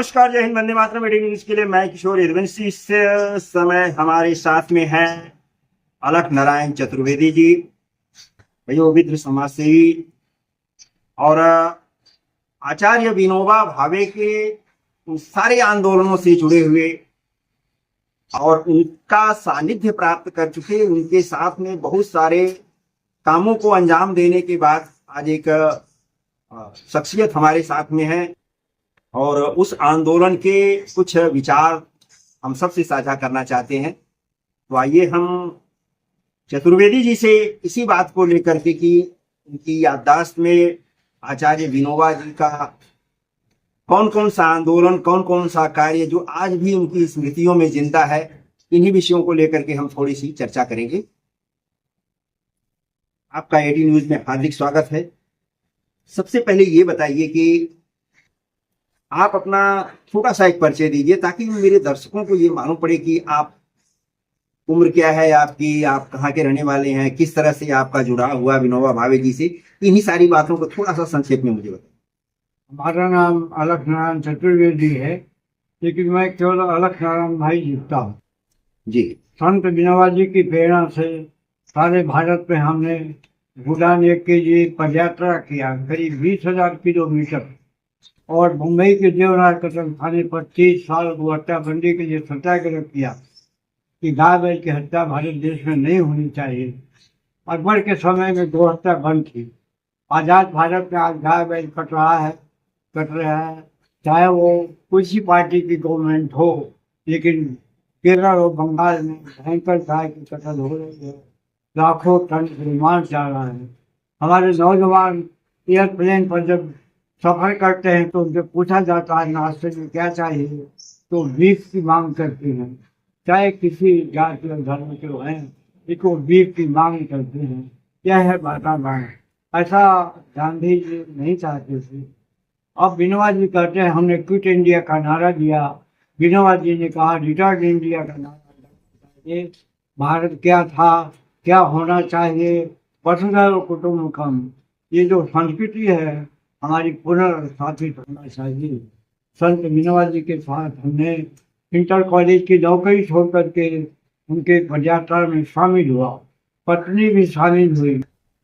नमस्कार, जय Hind, Vande Mataram. Media news के लिए मैं किशोर यदुवंशी। इस समय हमारे साथ में हैं अलख नारायण चतुर्वेदी जी, वयोवृद्ध समाजसेवी और आचार्य विनोबा भावे के सारे आंदोलनों से जुड़े हुए और उनका सानिध्य प्राप्त कर चुके, उनके साथ में बहुत सारे कामों को अंजाम देने के बाद आज एक शख्सियत हमारे साथ में है और उस आंदोलन के कुछ विचार हम सबसे साझा करना चाहते हैं। तो आइए हम चतुर्वेदी जी से इसी बात को लेकर के कि उनकी याददाश्त में आचार्य विनोबा जी का कौन कौन सा आंदोलन, कौन कौन सा कार्य जो आज भी उनकी स्मृतियों में जिंदा है, इन्हीं विषयों को लेकर के हम थोड़ी सी चर्चा करेंगे। आपका एडी न्यूज में हार्दिक स्वागत है। सबसे पहले ये बताइए कि आप अपना छोटा सा एक परिचय दीजिए ताकि मेरे दर्शकों को ये मालूम पड़े कि आप उम्र क्या है आपकी, आप कहाँ के रहने वाले हैं, किस तरह से आपका जुड़ाव हुआ विनोबा भावे जी से। इन्हीं सारी बातों को थोड़ा सा संक्षेप में मुझे बताइए। हमारा नाम अलख नारायण चतुर्वेदी है, लेकिन मैं केवल अलख नारायण भाई लिखता हूँ जी। संत विनोबा जी की प्रेरणा से सारे भारत में हमने भूटान एक के लिए पदयात्रा किया, करीब 20,000 किलोमीटर, और मुंबई के देवनाथ कतल खाने पर 30 साल हत्याबंदी के लिए सत्याग्रह किया कि गाय बैल की हत्या भारत देश में नहीं होनी चाहिए। अकबर के समय में गौ हत्या बंद थी। आजाद भारत में आज गाय बैल कट रहा है, चाहे वो किसी पार्टी की गवर्नमेंट हो, लेकिन केरल और बंगाल में भयंकर गाय की कत्ल हो रही है, लाखों टन मांस जा रहा है। हमारे नौजवान एयरप्लेन पर जब सफर करते हैं तो उनसे पूछा जाता है नाश्ते में क्या चाहिए, तो बीफ की मांग करते हैं। चाहे किसी जाति और धर्म के हैं, इसको बीफ की मांग करते हैं। यह है वातावरण। ऐसा गांधी जी नहीं चाहते थे। अब विनोबा जी कहते हैं हमने क्विट इंडिया का नारा दिया। विनोबा जी ने कहा रिटर्न इंडिया का नारा चाहिए। भारत क्या था, क्या होना चाहिए, वसुधैव कुटुंबकम, ये जो संस्कृति है हमारी पुनर्स्थापित होना चाहिए। संत विनोबा जी के साथ हमने इंटर कॉलेज की नौकरी छोड़ करके उनके पदयात्रा में शामिल हुआ। पत्नी भी शामिल हुई,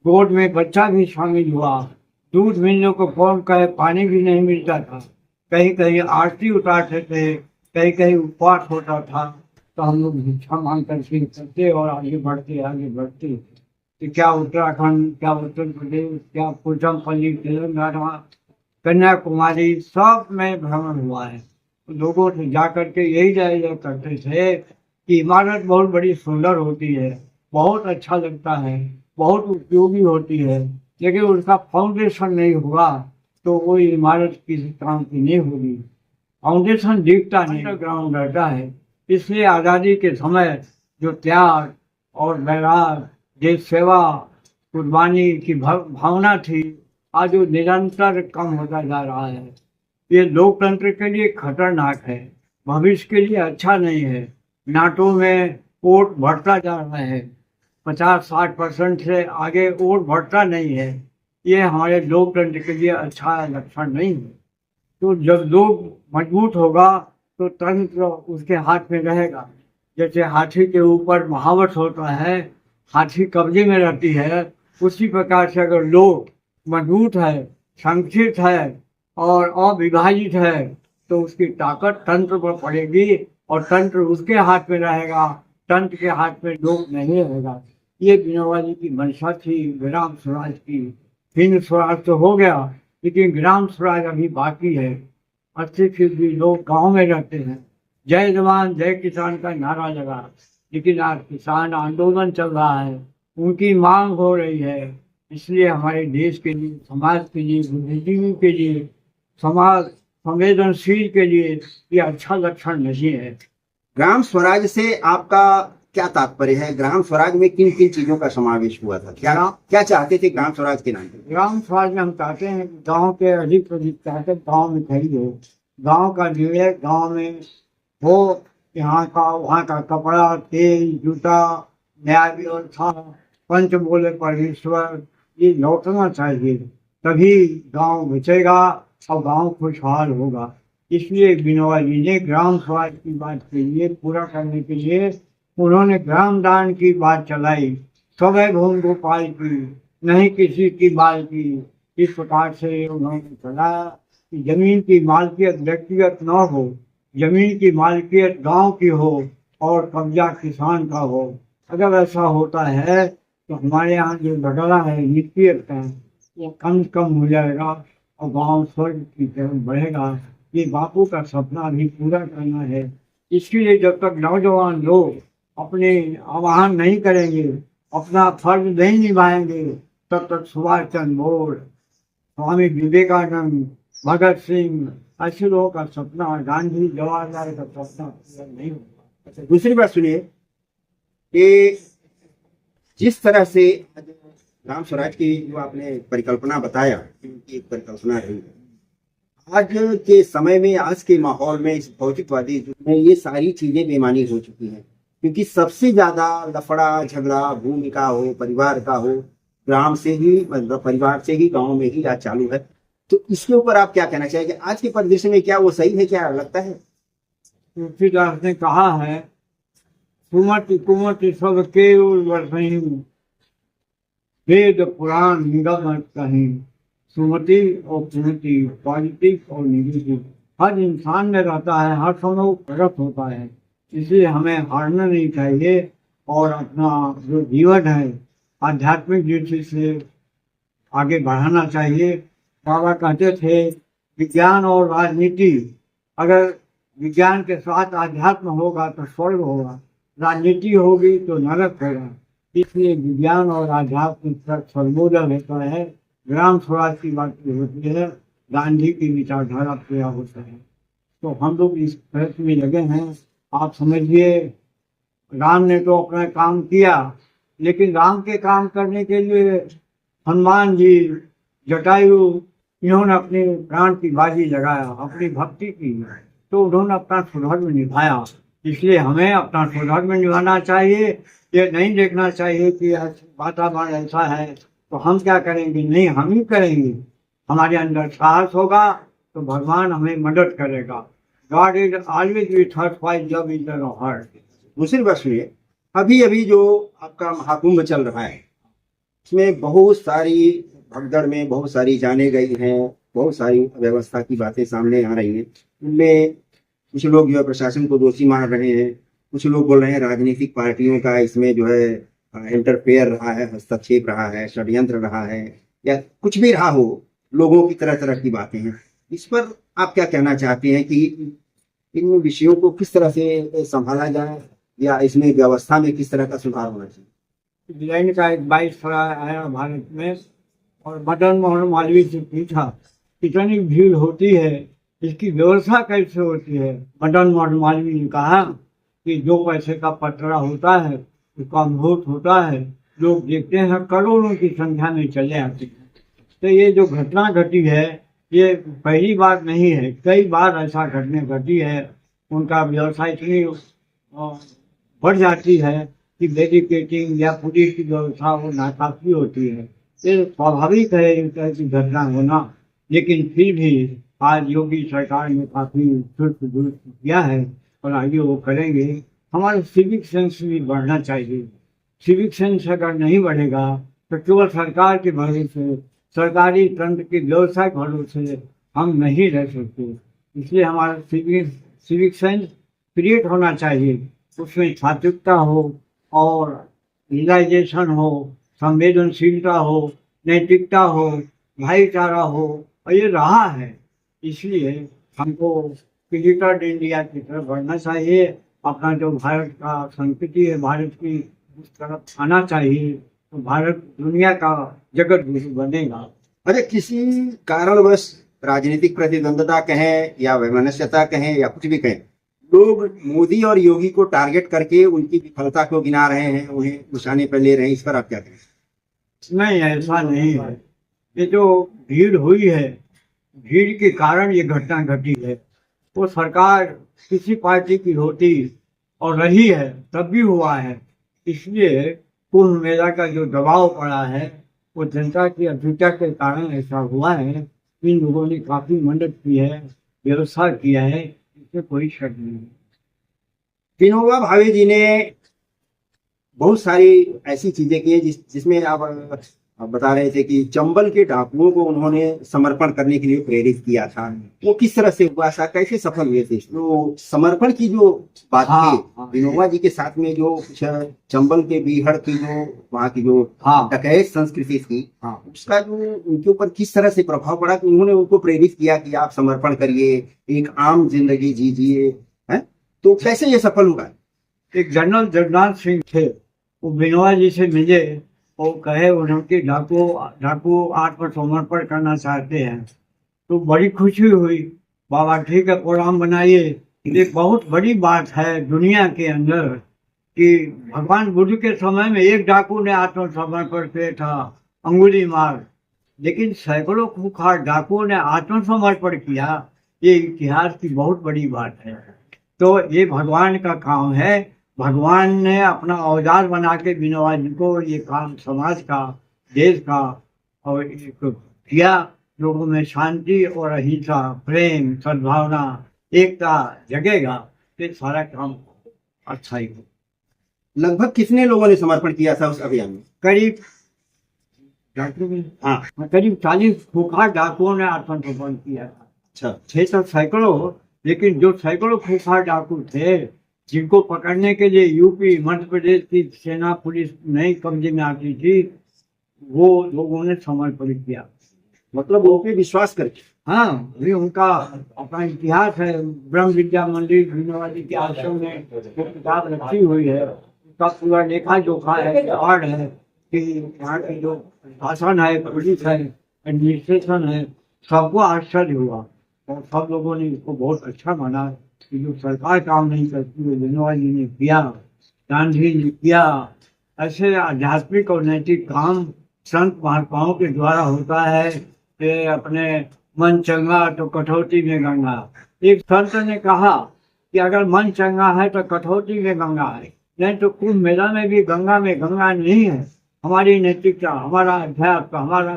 गोद में बच्चा भी शामिल हुआ। दूध मिलने को कौन कहे, पानी भी नहीं मिलता था। कहीं कहीं आरती उतारते थे, कहीं कहीं उपवास होता था, तो हम लोग भिक्षा मांग करके करते और आगे बढ़ते। कि क्या उत्तराखंड, क्या उत्तर प्रदेश, क्या पोचमपल्ली, तेलंगाना, कन्याकुमारी, सब में भ्रमण हुआ है। लोगों से जा करके यही जायजा करते थे कि इमारत बहुत बड़ी सुंदर होती है, बहुत अच्छा लगता है, बहुत उपयोगी होती है, लेकिन उसका फाउंडेशन नहीं हुआ तो वो इमारत किसी काम की नहीं होगी। फाउंडेशन दिखता नहीं, अंडरग्राउंड रहता है। इसलिए आज़ादी के समय जो त्याग और वैराग, देश सेवा, कुर्बानी की भावना थी, आज वो निरंतर कम होता जा रहा है। ये लोकतंत्र के लिए खतरनाक है, भविष्य के लिए अच्छा नहीं है। नाटो में वोट बढ़ता जा रहा है, 50-60% से आगे वोट बढ़ता नहीं है। ये हमारे लोकतंत्र के लिए अच्छा लक्षण नहीं है। तो जब लोग मजबूत होगा तो तंत्र उसके हाथ में रहेगा। जैसे हाथी के ऊपर महावत होता है, हाथी कब्जे में रहती है, उसी प्रकार से अगर लोग मजबूत है, संगठित है और अविभाजित है तो उसकी ताकत तंत्र पर पड़ेगी और तंत्र उसके हाथ में रहेगा, तंत्र के हाथ में लोग नहीं रहेगा। ये विनोबा जी की मंशा थी ग्राम स्वराज की। हिंद स्वराज तो हो गया, लेकिन ग्राम स्वराज अभी बाकी है। 80% लोग गाँव में रहते हैं। जय जवान जय किसान का नारा लगा, लेकिन आज किसान आंदोलन चल रहा है, उनकी मांग हो रही है। इसलिए हमारे देश के लिए, समाज के लिए, बुद्धिजीवी के लिए, समाज संवेदनशील के लिए ये अच्छा लक्षण नहीं है। ग्राम स्वराज से आपका क्या तात्पर्य है? ग्राम स्वराज में किन किन चीजों का समावेश हुआ था? क्या चाहते थे ग्राम स्वराज के नाम पर? ग्राम स्वराज में हम चाहते हैं कि गाँव के अधिक से अधिक ताकत गाँव में खड़ी हो, गाँव का निर्णय गाँव में हो। यहाँ का वहाँ का कपड़ा, तेल, जूता, न्याय व्यवस्था, पंच बोले परमेश्वर, ये लौटना चाहिए। तभी गांव बचेगा और गांव खुशहाल होगा। इसलिए विनोबा जी ने ग्राम स्वराज की बात के लिए पूरा करने के लिए उन्होंने ग्राम दान की बात चलाई। सवै भूमि गोपाल की, नहीं किसी की बाल की। इस प्रकार से उन्होंने चलाया कि जमीन की मालकियत व्यक्तिगत न हो, जमीन की मालकियत गांव की हो और कब्जा किसान का हो। अगर ऐसा होता है तो हमारे यहाँ जो घटना है मिट्टियत का, वो कम से कम हो जाएगा और गांव स्वर्ग की तरफ बढ़ेगा। ये बापू का सपना भी पूरा करना है। इसके लिए जब तक नौजवान लोग अपने आह्वान नहीं करेंगे, अपना फर्ज नहीं निभाएंगे, तब तक सुभाष चंद्र बोस, स्वामी विवेकानंद, भगत सिंह ऐसे लोगों का सपना, गांधी जवाहरलाल का सपना पूरा नहीं होगा। अच्छा, दूसरी बात सुनिए कि जिस तरह से ग्राम स्वराज की जो आपने परिकल्पना बताया, इनकी एक परिकल्पना रही है, आज के समय में, आज के माहौल में, इस भौतिकवादी युग में ये सारी चीजें बेमानी हो चुकी हैं। क्योंकि सबसे ज्यादा लफड़ा झगड़ा भूमि का हो, परिवार का हो, ग्राम से ही, मतलब परिवार से ही, गांव में ही आज चालू है। तो इसके ऊपर आप क्या कहना चाहेंगे? आज के परिदृश्य में क्या वो सही है? क्या लगता है? तुलसीदास ने कहा है, सुमति कुमति सब केवल वर्षहि, वेद पुराण निगम कहीं। सुमति और कुमति, पॉजिटिव और निगेटिव, हर इंसान में रहता है, हर समय वो प्रकट होता है। इसलिए हमें हारना नहीं चाहिए और अपना जो जीवन है आध्यात्मिक दृष्टि से आगे बढ़ाना चाहिए। बाबा कहते थे, विज्ञान और राजनीति, अगर विज्ञान के साथ आध्यात्म होगा तो स्वर्ग होगा, राजनीति होगी तो नरक होगा। इसलिए विज्ञान और आध्यात्म का सर्वोदय होता है। ग्राम स्वराज की बात होती है, गांधी की विचारधारा पूरा होता है। तो हम लोग इस प्रयत्न में लगे हैं। आप समझिए, राम ने तो अपना काम किया, लेकिन राम के काम करने के लिए हनुमान जी, जटायु, इन्होंने अपने प्राण की बाजी लगाया, अपनी भक्ति की, तो उन्होंने अपना स्वधर्म निभाया। इसलिए हमें अपना स्वधर्म निभाना चाहिए। ये नहीं देखना चाहिए कि वातावरण ऐसा है तो हम क्या करेंगे, नहीं, हम ही करेंगे। हमारे अंदर साहस होगा तो भगवान हमें मदद करेगा। God is always with us while love is in our heart. दूसरी बात सुनिए, अभी अभी जो आपका महाकुंभ चल रहा है, इसमें बहुत सारी भगदड़ में बहुत सारी जाने गई हैं, बहुत सारी व्यवस्था की बातें सामने आ रही हैं। उनमें कुछ लोग जो है प्रशासन को दोषी मान रहे हैं, कुछ लोग बोल रहे हैं राजनीतिक पार्टियों का इसमें जो है इंटरफेयर रहा है, हस्तक्षेप रहा है, षड्यंत्र रहा है, या कुछ भी रहा हो, लोगों की तरह तरह की बातें हैं। इस पर आप क्या कहना चाहते हैं कि इन विषयों को किस तरह से संभाला जाए, या इसमें व्यवस्था में किस तरह का सुधार होना चाहिए? डिजाइन का एक 22 आया भारत में, और मदन मोहन मालवीय से पूछा, कितनी भीड़ होती है, इसकी व्यवस्था कैसे होती है? मदन मोहन मालवीय ने कहा कि जो पैसे का पतरा होता है उसका भोट होता है, लोग देखते हैं, करोड़ों की संख्या में चले आते हैं। तो ये जो घटना घटी है, ये पहली बार नहीं है, कई बार ऐसा घटना घटी है। उनका व्यवसाय इतनी बढ़ जाती है कि बैरिकेडिंग या पुलिस की व्यवस्था वो नाकाफी होती है। ये स्वाभाविक है इस तरह की घटना होना, लेकिन फिर भी आज योगी सरकार ने काफी दुरुस्त किया है और आगे वो करेंगे। हमारे सिविक सेंस भी बढ़ना चाहिए। सिविक सेंस अगर नहीं बढ़ेगा तो केवल सरकार के भरोसे, सरकारी तंत्र की व्यवस्था के भरोसे हम नहीं रह सकते। इसलिए हमारा सिविक सेंस क्रिएट होना चाहिए, उसमें सात्विकता हो और रियलाइजेशन हो, संवेदनशीलता हो, नैतिकता हो, भाईचारा हो, और ये रहा है। इसलिए हमको डिजिटल इंडिया की तरफ बढ़ना चाहिए। अपना जो भारत का संस्कृति है, भारत की, उस तरफ आना चाहिए, तो भारत दुनिया का जगत गुरु बनेगा। अरे किसी कारणवश राजनीतिक प्रतिद्वंदता कहें या वैमनस्यता कहें या कुछ भी कहें, लोग मोदी और योगी को टारगेट करके उनकी विफलता को गिना रहे हैं, उन्हें निशाने पर ले रहे हैं। इस पर आप क्या कहें? नहीं, ऐसा नहीं है। ये जो भीड़ हुई है, भीड़ के कारण ये घटना घटी है। वो सरकार किसी पार्टी की होती और रही है तब भी हुआ है। इसलिए कुंभ मेला का जो दबाव पड़ा है वो जनता की अभ्युदय के कारण ऐसा हुआ है। इन लोगों ने काफी मदद की है, व्यवस्था किया है, इसमें कोई शक नहीं है। विनोबा भावे जी ने बहुत सारी ऐसी चीजें की हैं जिसमें आप बता रहे थे कि चंबल के डाकुओं को उन्होंने समर्पण करने के लिए प्रेरित किया था। वो किस तरह से हुआ था, कैसे सफल हुए थे? तो समर्पण की जो बात हाँ, थी हाँ। विनोबा जी के साथ में, जो कुछ चंबल के बीहड़ की जो वहाँ की जो हाँ, डकैत संस्कृति थी, हाँ। उसका जो उनके ऊपर किस तरह से प्रभाव पड़ा कि उन्होंने उनको प्रेरित किया कि आप समर्पण करिए, एक आम जिंदगी जीजिए, है? तो कैसे ये सफल हुआ? एक जनरल जगन्नाथ सिंह थे, वो विनोबा जी से मिले और कहे उनके डाकू आत्मसमर्पण करना चाहते हैं। तो बड़ी खुशी हुई। बाबा ठीक है, प्रोग्राम बनाइए। एक बहुत बड़ी बात है दुनिया के अंदर कि भगवान बुद्ध के समय में एक डाकू ने आत्मसमर्पण किया था, अंगुली मार, लेकिन सैकड़ों खूंखार डाकुओं ने आत्मसमर्पण किया। ये इतिहास की बहुत बड़ी बात है। तो ये भगवान का काम है। भगवान ने अपना औजार बना के विनोबा जी को ये काम समाज का, देश का और एक किया। लोगों में शांति और अहिंसा, प्रेम, सद्भावना, एकता जगेगा तो सारा काम अच्छा ही हो। लगभग कितने लोगों ने समर्पण किया था उस अभियान में? करीब डाकुओं में, हाँ, करीब 40 खूंखार डाकुओं ने आत्मसमर्पण किया था। अच्छा। 600 सैकड़ों, लेकिन जो सैकड़ों खूंखार डाकू थे जिनको पकड़ने के लिए यूपी मध्य प्रदेश की सेना पुलिस नहीं कब्जे में आती थी, वो लोगों ने समर्पण किया। मतलब वो पे विश्वास करके। हाँ, ये उनका अपना इतिहास है। ब्रह्म विद्या मंदिर विनोबा जी के आश्रम में वो किताब रखी हुई है। उसका पूरा लेखा जोखा है, रिकॉर्ड है कि यहाँ की जो शासन है, पुलिस है, एडमिनिस्ट्रेशन है, सबको आश्चर्य हुआ और सब लोगों ने इसको बहुत अच्छा माना कि जो सरकार काम नहीं करती वो विनोबा जी ने किया, गांधी जी किया। ऐसे आध्यात्मिक और नैतिक काम संत महात्माओं के द्वारा होता है कि अपने मन चंगा तो कटौती में गंगा। एक संत ने कहा कि अगर मन चंगा है तो कटौती में गंगा है, नहीं तो कुंभ मेला में भी गंगा में गंगा नहीं है। हमारी नैतिकता, हमारा अध्यात्म, हमारा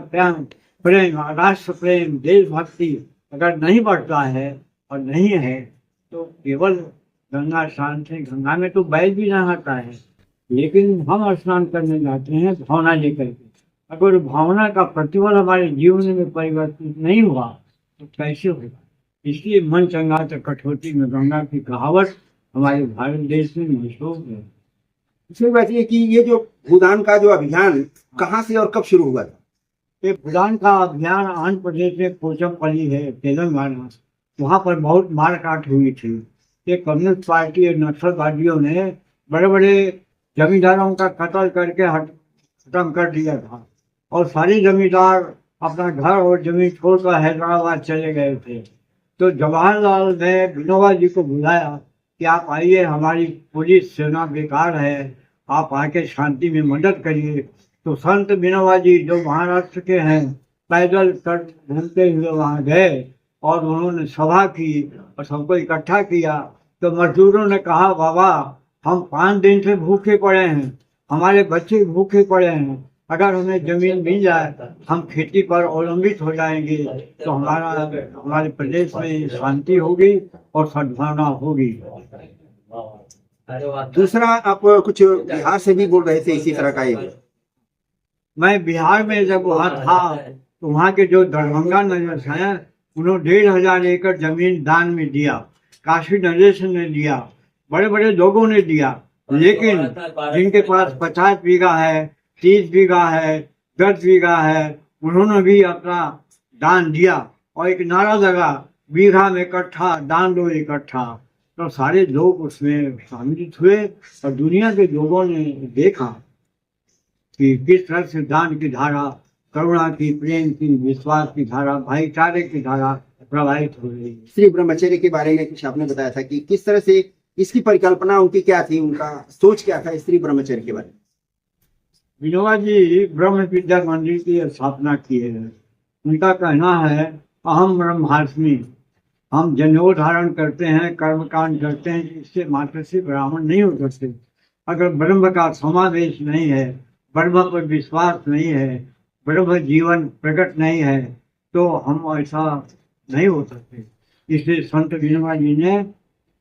प्रेम, राष्ट्र प्रेम, देशभक्ति अगर नहीं बढ़ता है और नहीं है तो केवल गंगा स्नान से, गंगा में तो बैल भी नहाता है, लेकिन हम स्नान करने जाते हैं भावना लेकर के। अगर भावना का प्रतिफल हमारे जीवन में परिवर्तित नहीं हुआ तो कैसे होगा? इसलिए मन चंगा तो कटौती में गंगा की कहावत हमारे भारत देश में मशहूर है। दूसरी बात ये कि ये जो भूदान का जो अभियान कहाँ से और कब शुरू हुआ था? ये भूदान का अभियान आंध्र प्रदेश में पोचमपल्ली है, तेलंगाना। वहाँ पर बहुत मारकाट हुई थी। ये कम्युनिस्ट पार्टी और नक्सलवादियों ने बड़े बड़े जमींदारों का कत्ल करके खत्म कर दिया था और सारे जमींदार अपना घर और जमीन छोड़कर हैदराबाद चले गए थे। तो जवाहरलाल ने विनोबा जी को बुलाया कि आप आइए, हमारी पुलिस सेना बेकार है, आप आके शांति में मदद करिए। तो संत विनोबा जी जो महाराष्ट्र के हैं, पैदल कर घूमते हुए वहाँ गए और उन्होंने सभा की और सबको इकट्ठा किया। तो मजदूरों ने कहा, बाबा हम 5 दिन से भूखे पड़े हैं, हमारे बच्चे भूखे पड़े हैं, अगर हमें जमीन मिल जाए हम खेती पर अवलंबित हो जाएंगे तो हमारे प्रदेश में शांति होगी और सद्भावना होगी। दूसरा, आप कुछ बिहार से भी बोल रहे थे इसी तरह का एक। मैं बिहार में जब वहाँ था तो वहाँ के जो दरभंगा नरेश हैं उन्होंने 1500 एकड़ जमीन दान में दिया। काशी नरेश ने दिया, बड़े बड़े लोगों ने दिया, लेकिन जिनके पास 50 बीघा है, 30 बीघा है, 10 बीघा है, उन्होंने भी अपना दान दिया और एक नारा लगा, बीघा में इकट्ठा दान दो इकट्ठा। तो सारे लोग उसमें शामिल हुए और दुनिया के लोगों ने देखा कि किस तरह से दान की धारा, करुणा की, प्रेम की, विश्वास की धारा, भाईचारे की धारा प्रवाहित हो रही है। स्त्री ब्रह्मचर्य के बारे में कुछ आपने बताया था कि किस तरह से इसकी परिकल्पना उनकी क्या थी, उनका सोच क्या था स्त्री ब्रह्मचर्य के बारे में? विनोबा जी ब्रह्म विद्या मंदिर की स्थापना किए हैं। उनका कहना है, अहम ब्रह्मास्मि, हम जनेऊ धारण करते हैं, कर्मकांड करते हैं, इससे मात्र से ब्राह्मण नहीं हो सकते। अगर ब्रह्म का समावेश नहीं है, ब्रह्म पर विश्वास नहीं है, ब्रह्म जीवन प्रकट नहीं है तो हम ऐसा नहीं हो सकते। इसलिए संत विनोबा जी ने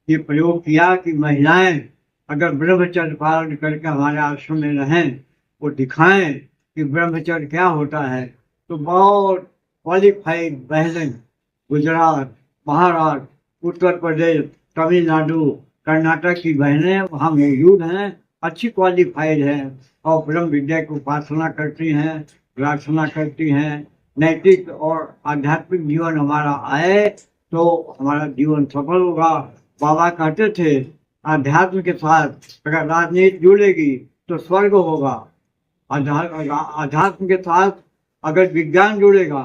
ये प्रयोग किया कि महिलाएं अगर ब्रह्मचर्य पालन करके हमारे आश्रम में रहें, वो दिखाएं कि ब्रह्मचर्य क्या होता है, तो बहुत क्वालिफाइड बहनें गुजरात, महाराष्ट्र, उत्तर प्रदेश, तमिलनाडु, कर्नाटक की बहनें वहाँ मौजूद हैं, अच्छी क्वालिफाइड हैं और ब्रह्म विद्या की उपासना करती हैं, प्रार्थना करती हैं। नैतिक और आध्यात्मिक जीवन हमारा आए तो हमारा जीवन सफल होगा। बाबा कहते थे आध्यात्म के साथ अगर राजनीति जुड़ेगी तो स्वर्ग होगा, अध्यात्म के साथ अगर विज्ञान जुड़ेगा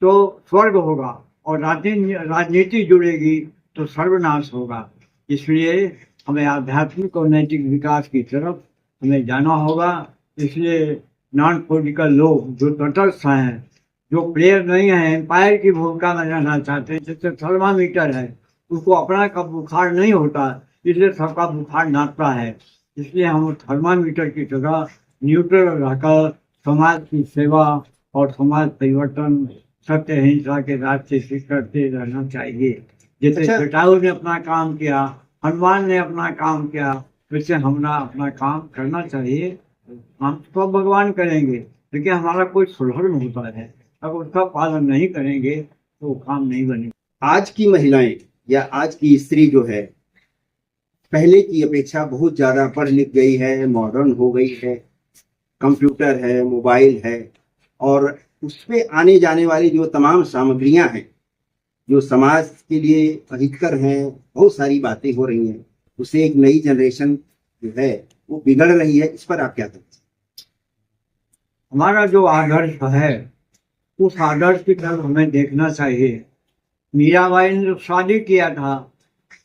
तो स्वर्ग होगा और राजनीति जुड़ेगी तो सर्वनाश होगा। इसलिए हमें आध्यात्मिक और नैतिक विकास की तरफ हमें जाना होगा। इसलिए नॉन पॉलिटिकल लोग जो तटस्थ हैं, जो प्लेयर नहीं है, एम्पायर की भूमिका में रहना चाहते हैं, जैसे थर्मामीटर है, उसको अपना का बुखार नहीं होता, इसलिए सबका बुखार नापता है। इसलिए हम थर्मामीटर की जगह न्यूट्रल रहकर समाज की सेवा और समाज परिवर्तन सत्य अहिंसा के रास्ते से करते रहना चाहिए। जैसे अच्छा। जटायु ने अपना काम किया, हनुमान ने अपना काम किया, वैसे हमें अपना काम करना चाहिए। हम तो भगवान करेंगे, लेकिन हमारा कोई सुधारण होता है, अगर उसका पालन नहीं करेंगे तो वो काम नहीं बनेगा। आज की महिलाएं या आज की स्त्री जो है पहले की अपेक्षा बहुत ज्यादा पढ़ लिख गई है, मॉडर्न हो गई है, कंप्यूटर है, मोबाइल है, और उस पे आने जाने वाली जो तमाम सामग्रियां हैं जो समाज के लिए अहितकर हैं, बहुत सारी बातें हो रही हैं, उससे एक नई जनरेशन जो है वो बिगड़ रही है। इस पर आप क्या कहते हैं? हमारा जो आदर्श है उस आदर्श की तरफ हमें देखना चाहिए। मीराबाई ने तो शादी किया था,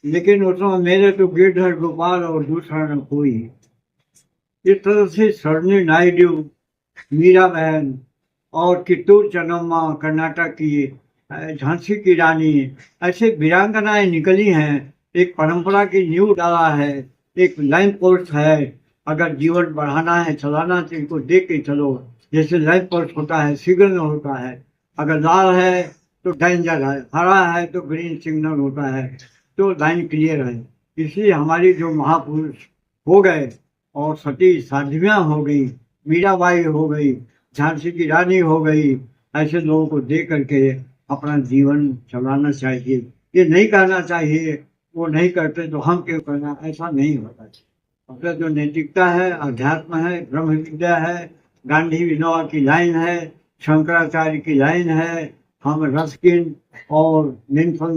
लेकिन उसमें मेरे तो गिरधर गोपाल और दूसरा न कोई। इस तरह से सरोजिनी नायडू, मीरा बहन और कित्तूर चन्नम्मा कर्नाटक की, झांसी की रानी, ऐसे वीरांगनाएं निकली हैं। एक परंपरा की नींव डाला है, एक लैंप पोस्ट है। अगर जीवन बढ़ाना है, चलाना तो इनको देख के चलो। जैसे लैंप पोस्ट होता है, सिग्नल होता है, अगर लाल है तो डेंजर है, हरा है तो ग्रीन सिग्नल होता है, तो लाइन क्लियर है। इसलिए हमारी जो महापुरुष हो गए और सती साध्वियाँ हो गई, मीराबाई हो गई, झांसी की रानी हो गई, ऐसे लोगों को देख करके अपना जीवन चलाना चाहिए। ये नहीं कहना चाहिए वो नहीं करते तो हम क्यों करना, ऐसा नहीं होता। अपना जो नैतिकता है, अध्यात्म है, ब्रह्म विद्या है, गांधी विनोबा की लाइन है, शंकराचार्य की लाइन है, हम रस्किन और नेल्सन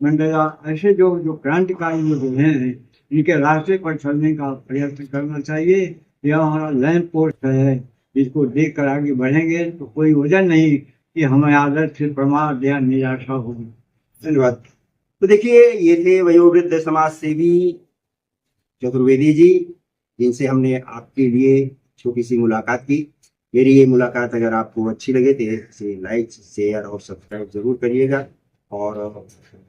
मंडेला ऐसे जो जो क्रांतिकारी लोग हैं, इनके रास्ते पर चलने का प्रयत्न करना चाहिए। यह हमारा लैंप पोस्ट है, इसको देख कर आगे बढ़ेंगे तो कोई वजह नहीं कि हमें आदर्श से प्रमाद या निराशा होगी। धन्यवाद। तो देखिए, ये थे वयोवृद्ध समाज सेवी चतुर्वेदी जी, जिनसे हमने आपके लिए छोटी सी मुलाकात की। मेरी ये मुलाकात अगर आपको अच्छी लगे तो इसे लाइक, शेयर और सब्सक्राइब जरूर करिएगा। और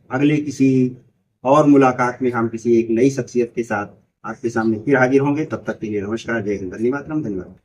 अगले किसी और मुलाकात में हम किसी एक नई शख्सियत के साथ आपके सामने फिर हाजिर होंगे। तब तक के लिए नमस्कार, जय हिंद, वंदे मातरम, धन्यवाद।